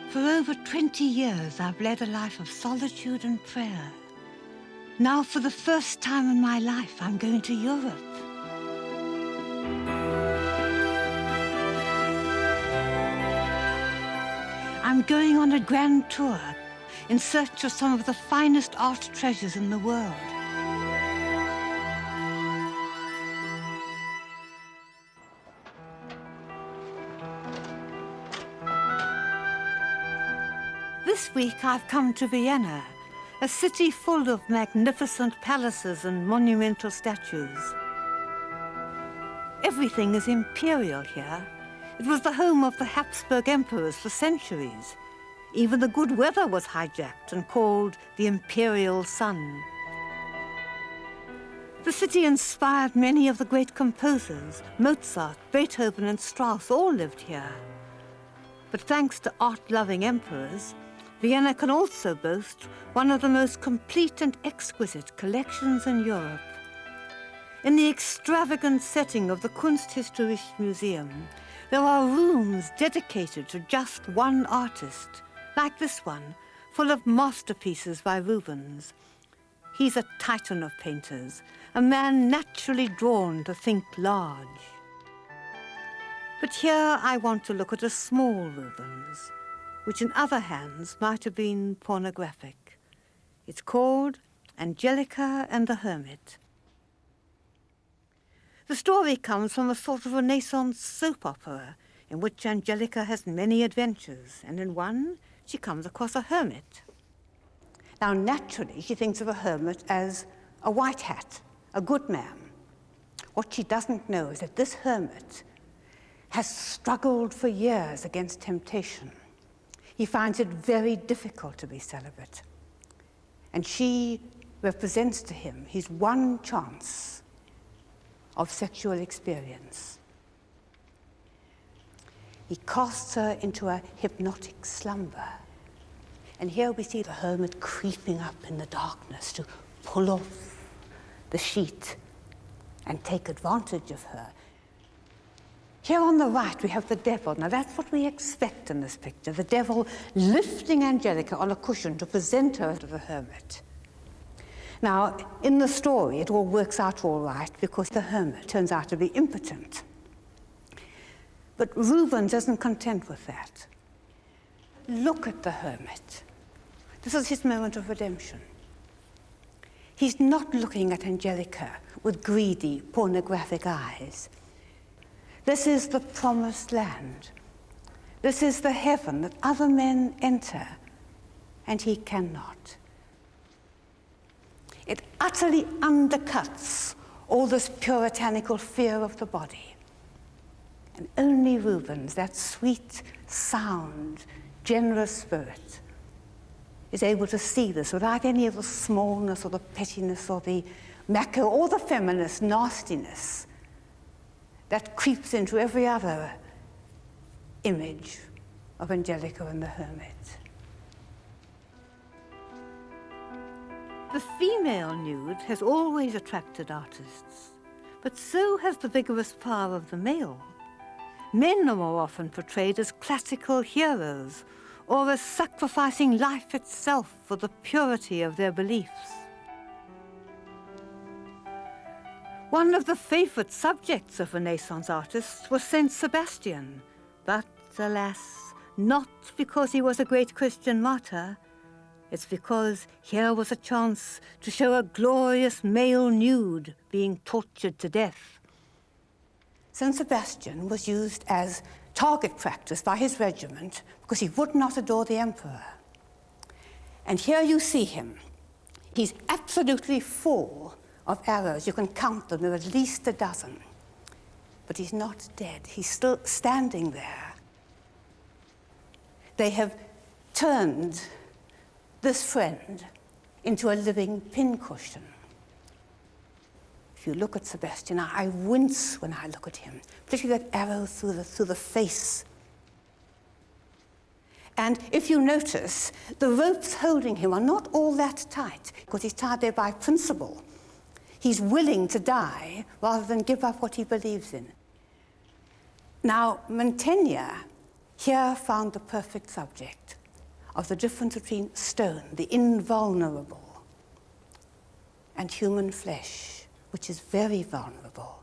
For over 20 years, I've led a life of solitude and prayer. Now, for the first time in my life, I'm going to Europe. I'm going on a grand tour in search of some of the finest art treasures in the world. This week I've come to Vienna, a city full of magnificent palaces and monumental statues. Everything is imperial here. It was the home of the Hapsburg Emperors for centuries. Even the good weather was hijacked and called the imperial sun. The city inspired many of the great composers. Mozart, Beethoven and Strauss all lived here. But thanks to art-loving emperors, Vienna can also boast one of the most complete and exquisite collections in Europe. In the extravagant setting of the Kunsthistorisches Museum, there are rooms dedicated to just one artist, like this one, full of masterpieces by Rubens. He's a titan of painters, a man naturally drawn to think large. But here I want to look at a small Rubens, which in other hands might have been pornographic. It's called Angelica and the Hermit. The story comes from a sort of Renaissance soap opera in which Angelica has many adventures, and in one she comes across a hermit. Now, naturally, she thinks of a hermit as a white hat, a good man. What she doesn't know is that this hermit has struggled for years against temptation. He finds it very difficult to be celibate. And she represents to him his one chance of sexual experience. He casts her into a hypnotic slumber. And here we see the hermit creeping up in the darkness to pull off the sheet and take advantage of her. Here on the right, we have the devil. Now, that's what we expect in this picture, the devil lifting Angelica on a cushion to present her to the hermit. Now, in the story, it all works out all right because the hermit turns out to be impotent. But Rubens isn't content with that. Look at the hermit. This is his moment of redemption. He's not looking at Angelica with greedy, pornographic eyes. This is the promised land. This is the heaven that other men enter, and he cannot. It utterly undercuts all this puritanical fear of the body. And only Rubens, that sweet, sound, generous spirit, is able to see this without any of the smallness or the pettiness or the macho or the feminist nastiness that creeps into every other image of Angelica and the hermit. The female nude has always attracted artists, but so has the vigorous power of the male. Men are more often portrayed as classical heroes or as sacrificing life itself for the purity of their beliefs. One of the favorite subjects of Renaissance artists was Saint Sebastian, but alas, not because he was a great Christian martyr. It's because here was a chance to show a glorious male nude being tortured to death. Saint Sebastian was used as target practice by his regiment because he would not adore the emperor. And here you see him. He's absolutely full of arrows. You can count them, there are at least a dozen. But he's not dead. He's still standing there. They have turned this friend into a living pincushion. If you look at Sebastian, I wince when I look at him, particularly that arrow through the face. And if you notice, the ropes holding him are not all that tight because he's tied there by principle. He's willing to die rather than give up what he believes in. Now, Mantegna here found the perfect subject. of the difference between stone, the invulnerable, and human flesh, which is very vulnerable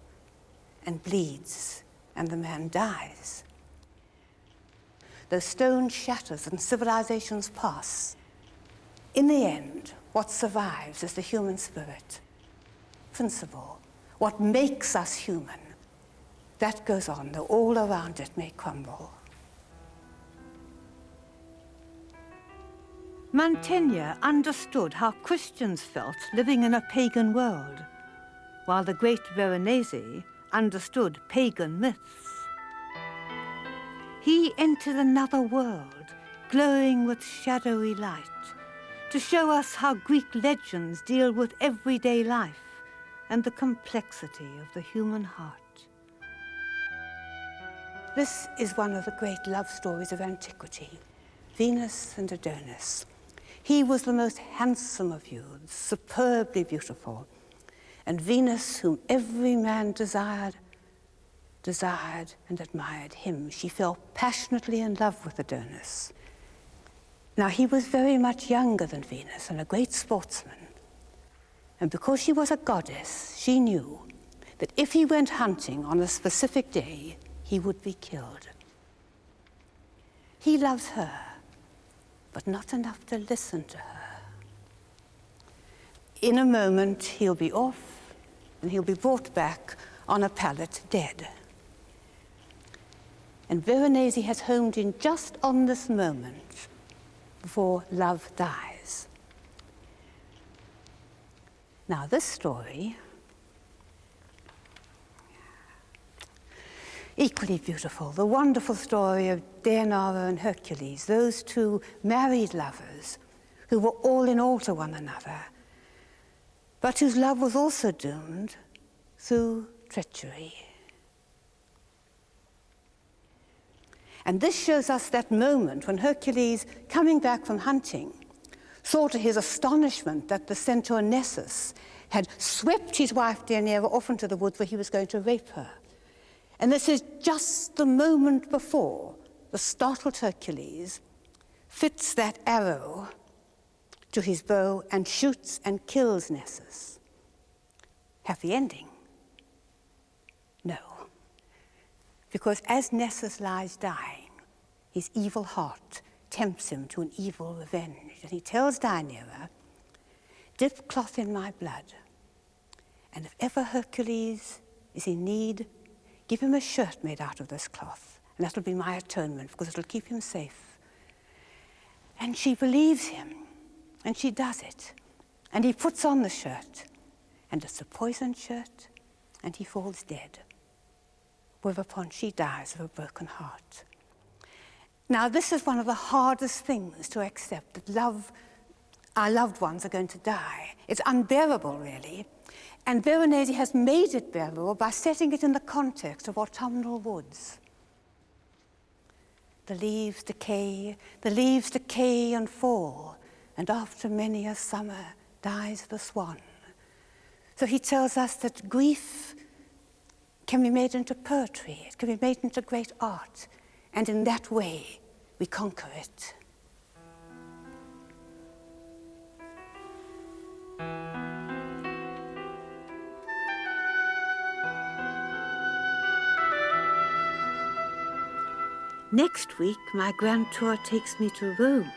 and bleeds, and the man dies. Though stone shatters and civilizations pass, in the end, what survives is the human spirit, principle, what makes us human. That goes on, though all around it may crumble. Mantegna understood how Christians felt living in a pagan world, while the great Veronese understood pagan myths. He entered another world, glowing with shadowy light, to show us how Greek legends deal with everyday life and the complexity of the human heart. This is one of the great love stories of antiquity, Venus and Adonis. He was the most handsome of youths, superbly beautiful, and Venus, whom every man desired and admired him. She fell passionately in love with Adonis. Now, he was very much younger than Venus and a great sportsman. And because she was a goddess, she knew that if he went hunting on a specific day, he would be killed. He loves her, but not enough to listen to her. In a moment, he'll be off, and he'll be brought back on a pallet dead. And Veronese has homed in just on this moment before love dies. Now, this story, equally beautiful, the wonderful story of Deianira and Hercules, those two married lovers who were all in all to one another, but whose love was also doomed through treachery. And this shows us that moment when Hercules, coming back from hunting, saw to his astonishment that the centaur Nessus had swept his wife Deianira off into the woods where he was going to rape her. And this is just the moment before the startled Hercules fits that arrow to his bow and shoots and kills Nessus. Happy ending? No. Because as Nessus lies dying, his evil heart tempts him to an evil revenge. And he tells Deianira, "Dip cloth in my blood, and if ever Hercules is in need, give him a shirt made out of this cloth, and that'll be my atonement, because it'll keep him safe." And she believes him, and she does it. And he puts on the shirt, and it's a poisoned shirt, and he falls dead. Whereupon she dies of a broken heart. Now, this is one of the hardest things to accept, that our loved ones are going to die. It's unbearable, really. And Veronese has made it bearable by setting it in the context of autumnal woods. The leaves decay and fall, and after many a summer dies the swan. So he tells us that grief can be made into poetry, it can be made into great art, and in that way we conquer it. Next week, my grand tour takes me to Rome.